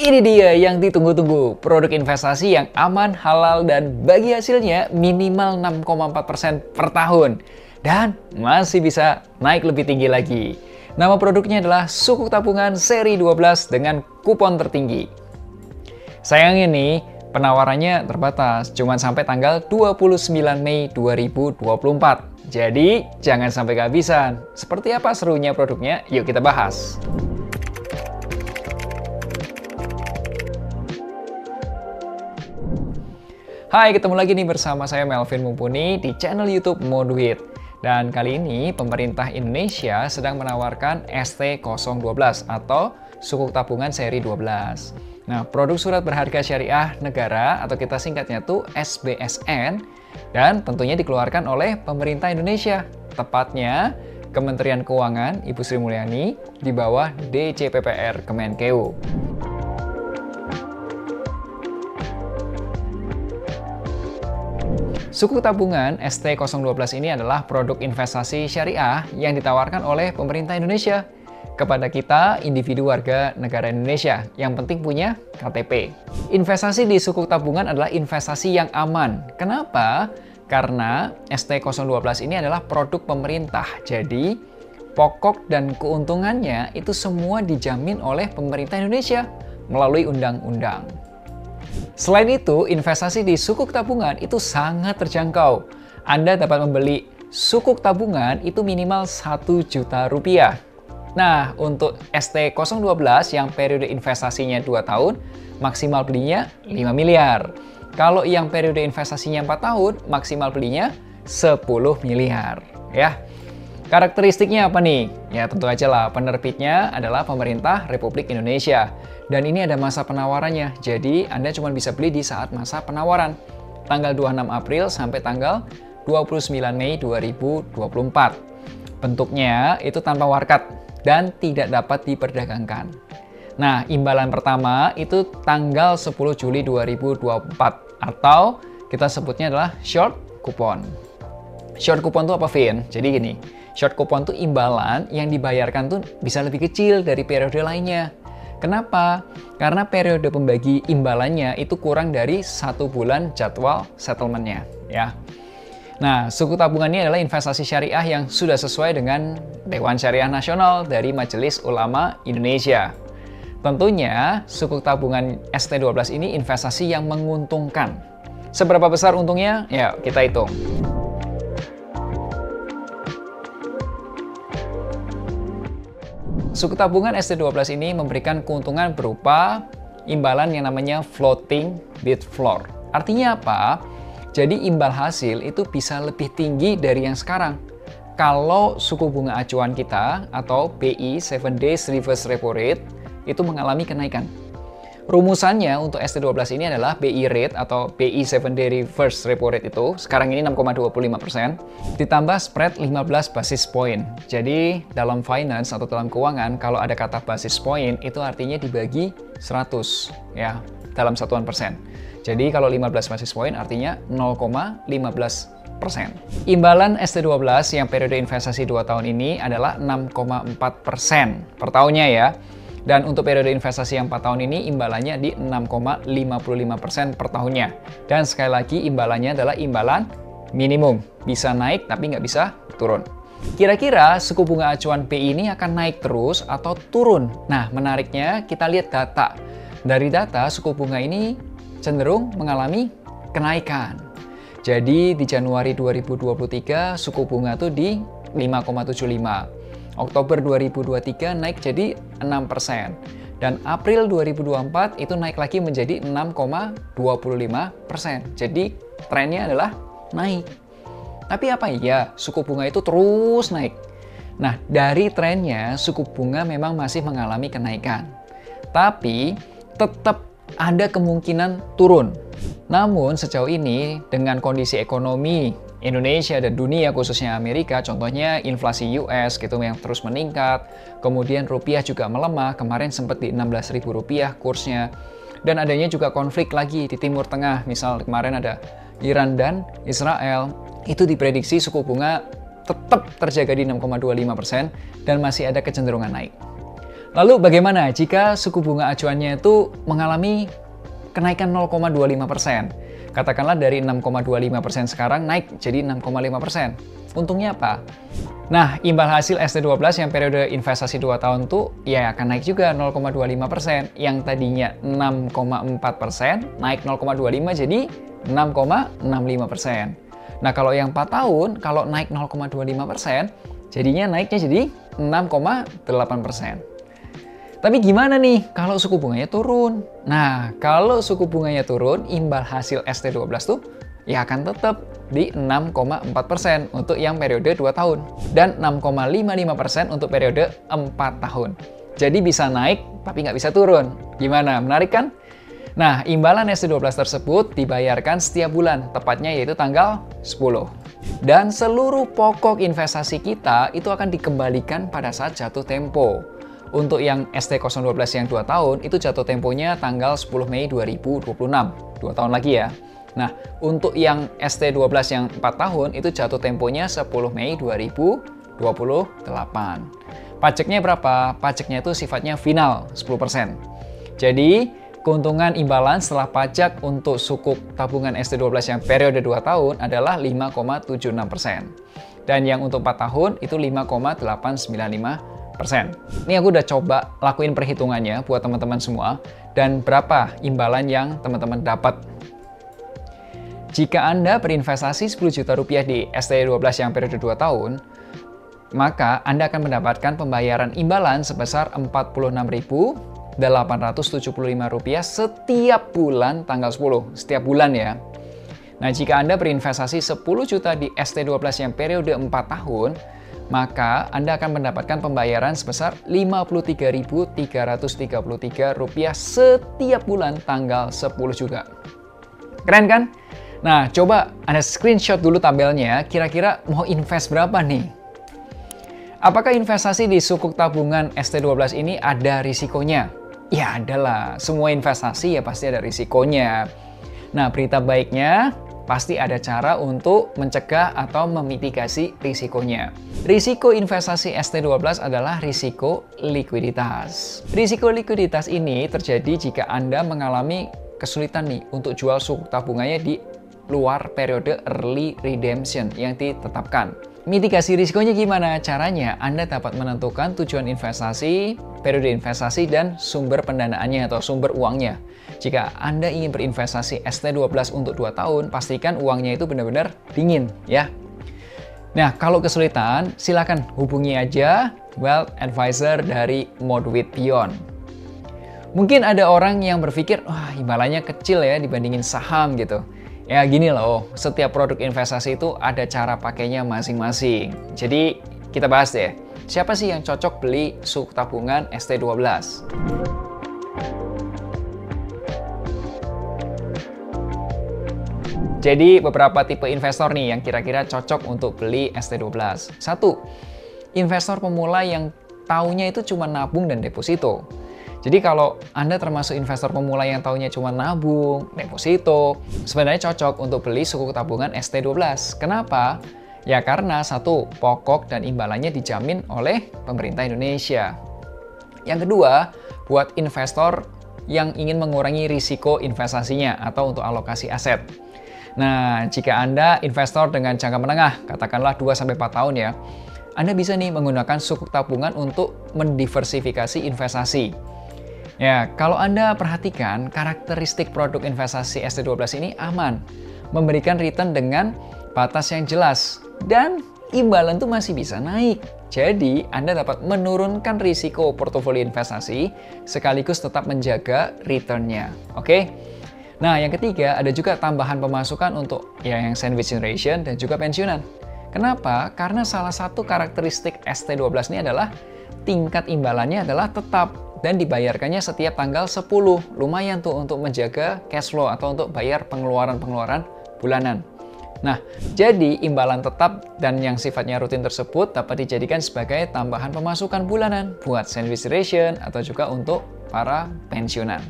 Ini dia yang ditunggu-tunggu, produk investasi yang aman, halal, dan bagi hasilnya minimal 6,4% per tahun. Dan masih bisa naik lebih tinggi lagi. Nama produknya adalah Sukuk Tabungan seri 12 dengan kupon tertinggi. Sayangnya nih, penawarannya terbatas, cuma sampai tanggal 29 Mei 2024. Jadi, jangan sampai kehabisan. Seperti apa serunya produknya? Yuk kita bahas. Hai, ketemu lagi nih bersama saya Melvin Mumpuni di channel YouTube Moduit. Dan kali ini pemerintah Indonesia sedang menawarkan ST012 atau Sukuk Tabungan seri 12. Nah, produk surat berharga syariah negara atau kita singkatnya tuh SBSN dan tentunya dikeluarkan oleh pemerintah Indonesia. Tepatnya Kementerian Keuangan Ibu Sri Mulyani di bawah DCPPR Kemenkeu. Sukuk Tabungan ST012 ini adalah produk investasi syariah yang ditawarkan oleh pemerintah Indonesia kepada kita individu warga negara Indonesia yang penting punya KTP. Investasi di Sukuk Tabungan adalah investasi yang aman. Kenapa? Karena ST012 ini adalah produk pemerintah. Jadi pokok dan keuntungannya itu semua dijamin oleh pemerintah Indonesia melalui undang-undang. Selain itu, investasi di Sukuk Tabungan itu sangat terjangkau. Anda dapat membeli Sukuk Tabungan itu minimal 1 juta rupiah. Nah, untuk ST012 yang periode investasinya 2 tahun, maksimal belinya 5 miliar. Kalau yang periode investasinya 4 tahun, maksimal belinya 10 miliar. Ya. Karakteristiknya apa nih? Ya tentu aja lah, penerbitnya adalah pemerintah Republik Indonesia. Dan ini ada masa penawarannya, jadi Anda cuma bisa beli di saat masa penawaran. Tanggal 26 April sampai tanggal 29 Mei 2024. Bentuknya itu tanpa warkat dan tidak dapat diperdagangkan. Nah, imbalan pertama itu tanggal 10 Juli 2024 atau kita sebutnya adalah short coupon. Short coupon itu apa, Vin? Jadi gini, short coupon itu imbalan yang dibayarkan tuh bisa lebih kecil dari periode lainnya. Kenapa? Karena periode pembagi imbalannya itu kurang dari 1 bulan jadwal settlement-nya. Ya. Nah, Sukuk Tabungan ini adalah investasi syariah yang sudah sesuai dengan Dewan Syariah Nasional dari Majelis Ulama Indonesia. Tentunya, Sukuk Tabungan ST12 ini investasi yang menguntungkan. Seberapa besar untungnya? Ya, kita hitung. Sukuk Tabungan ST12 ini memberikan keuntungan berupa imbalan yang namanya floating bid floor. Artinya apa? Jadi imbal hasil itu bisa lebih tinggi dari yang sekarang. Kalau suku bunga acuan kita atau BI 7 Days Reverse Repo Rate itu mengalami kenaikan. Rumusannya untuk ST12 ini adalah BI rate atau BI 7 Day Reverse Repo Rate itu sekarang ini 6,25% ditambah spread 15 basis point. Jadi dalam finance atau dalam keuangan kalau ada kata basis point itu artinya dibagi 100 ya dalam satuan persen. Jadi kalau 15 basis point artinya 0,15%. Imbalan ST12 yang periode investasi 2 tahun ini adalah 6,4% per tahunnya ya. Dan untuk periode investasi yang 4 tahun ini imbalannya di 6,55% per tahunnya. Dan sekali lagi imbalannya adalah imbalan minimum. Bisa naik tapi nggak bisa turun. Kira-kira suku bunga acuan BI ini akan naik terus atau turun? Nah, menariknya kita lihat data. Dari data suku bunga ini cenderung mengalami kenaikan. Jadi di Januari 2023 suku bunga tuh di 5,75. Oktober 2023 naik jadi 6%. Dan April 2024 itu naik lagi menjadi 6,25%. Jadi trennya adalah naik. Tapi apa iya suku bunga itu terus naik? Nah, dari trennya suku bunga memang masih mengalami kenaikan. Tapi tetap ada kemungkinan turun. Namun sejauh ini dengan kondisi ekonomi Indonesia dan dunia khususnya Amerika, contohnya inflasi US gitu yang terus meningkat, kemudian rupiah juga melemah, kemarin sempat di 16.000 rupiah kursnya, dan adanya juga konflik lagi di Timur Tengah, misal kemarin ada Iran dan Israel, itu diprediksi suku bunga tetap terjaga di 6,25% dan masih ada kecenderungan naik. Lalu bagaimana jika suku bunga acuannya itu mengalami kenaikan 0,25%? Katakanlah dari 6,25% sekarang naik jadi 6,5%. Untungnya apa? Nah, imbal hasil ST12 yang periode investasi 2 tahun tuh ya akan naik juga 0,25%. Yang tadinya 6,4% naik 0,25 jadi 6,65%. Nah, kalau yang 4 tahun, kalau naik 0,25%, jadinya naiknya jadi 6,8%. Tapi gimana nih kalau suku bunganya turun? Nah, kalau suku bunganya turun, imbal hasil ST12 tuh ya akan tetap di 6,4% untuk yang periode 2 tahun dan 6,55% untuk periode 4 tahun. Jadi bisa naik tapi nggak bisa turun. Gimana? Menarik kan? Nah, imbalan ST12 tersebut dibayarkan setiap bulan, tepatnya yaitu tanggal 10. Dan seluruh pokok investasi kita itu akan dikembalikan pada saat jatuh tempo. Untuk yang ST012 yang 2 tahun, itu jatuh temponya tanggal 10 Mei 2026. 2 tahun lagi ya. Nah, untuk yang ST12 yang 4 tahun, itu jatuh temponya 10 Mei 2028. Pajaknya berapa? Pajaknya itu sifatnya final, 10%. Jadi, keuntungan imbalan setelah pajak untuk sukuk tabungan ST12 yang periode 2 tahun adalah 5,76%. Dan yang untuk 4 tahun itu 5,895%. Ini aku udah coba lakuin perhitungannya buat teman-teman semua. Dan berapa imbalan yang teman-teman dapat. Jika Anda berinvestasi 10 juta rupiah di ST12 yang periode 2 tahun, maka Anda akan mendapatkan pembayaran imbalan sebesar Rp48.875 setiap bulan tanggal 10. Setiap bulan ya. Nah, jika Anda berinvestasi 10 juta di ST12 yang periode 4 tahun, maka Anda akan mendapatkan pembayaran sebesar Rp53.333 setiap bulan tanggal 10 juga. Keren kan? Nah, coba Anda screenshot dulu tabelnya, kira-kira mau invest berapa nih? Apakah investasi di sukuk tabungan ST12 ini ada risikonya? Ya, adalah. Semua investasi ya pasti ada risikonya. Nah, berita baiknya, pasti ada cara untuk mencegah atau memitigasi risikonya. Risiko investasi ST12 adalah risiko likuiditas. Risiko likuiditas ini terjadi jika Anda mengalami kesulitan nih untuk jual sukuk tabungannya di luar periode early redemption yang ditetapkan. Mitigasi risikonya gimana? Caranya, Anda dapat menentukan tujuan investasi, periode investasi, dan sumber pendanaannya atau sumber uangnya. Jika Anda ingin berinvestasi ST12 untuk 2 tahun, pastikan uangnya itu benar-benar dingin ya. Nah, kalau kesulitan, silakan hubungi aja Wealth Advisor dari Modwit Beyond. Mungkin ada orang yang berpikir, wah imbalannya kecil ya dibandingin saham gitu. Ya gini loh, setiap produk investasi itu ada cara pakainya masing-masing. Jadi kita bahas deh, siapa sih yang cocok beli sukuk tabungan ST12? Jadi beberapa tipe investor nih yang kira-kira cocok untuk beli ST12. 1. Investor pemula yang taunya itu cuma nabung dan deposito. Jadi kalau Anda termasuk investor pemula yang taunya cuma nabung, deposito, sebenarnya cocok untuk beli sukuk tabungan ST12. Kenapa? Ya karena 1. Pokok dan imbalannya dijamin oleh pemerintah Indonesia. Yang kedua, buat investor yang ingin mengurangi risiko investasinya atau untuk alokasi aset. Nah, jika Anda investor dengan jangka menengah, katakanlah 2-4 tahun ya, Anda bisa nih menggunakan sukuk tabungan untuk mendiversifikasi investasi. Ya, kalau Anda perhatikan, karakteristik produk investasi ST12 ini aman, memberikan return dengan batas yang jelas, dan imbalan tuh masih bisa naik. Jadi, Anda dapat menurunkan risiko portofolio investasi, sekaligus tetap menjaga return-nya. Oke? Nah, yang ketiga, ada juga tambahan pemasukan untuk yang sandwich generation dan juga pensiunan. Kenapa? Karena salah satu karakteristik ST12 ini adalah tingkat imbalannya adalah tetap dan dibayarkannya setiap tanggal 10. Lumayan tuh untuk menjaga cash flow atau untuk bayar pengeluaran-pengeluaran bulanan. Nah, jadi imbalan tetap dan yang sifatnya rutin tersebut dapat dijadikan sebagai tambahan pemasukan bulanan buat sandwich generation atau juga untuk para pensiunan.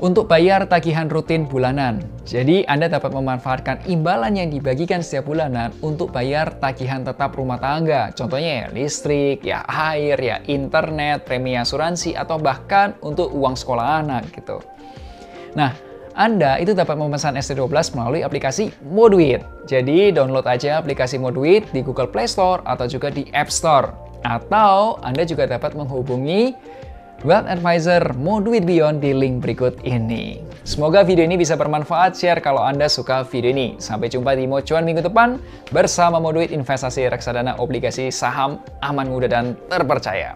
Untuk bayar tagihan rutin bulanan. Jadi, Anda dapat memanfaatkan imbalan yang dibagikan setiap bulanan untuk bayar tagihan tetap rumah tangga. Contohnya ya listrik, ya air, ya internet, premi asuransi, atau bahkan untuk uang sekolah anak gitu. Nah, Anda itu dapat memesan ST12 melalui aplikasi Moduit. Jadi, download aja aplikasi Moduit di Google Play Store atau juga di App Store. Atau Anda juga dapat menghubungi Wealth Advisor Moduit Beyond di link berikut ini. Semoga video ini bisa bermanfaat. Share kalau Anda suka video ini. Sampai jumpa di Mocuan minggu depan bersama Moduit Investasi Reksadana Obligasi Saham Aman, Mudah, dan Terpercaya.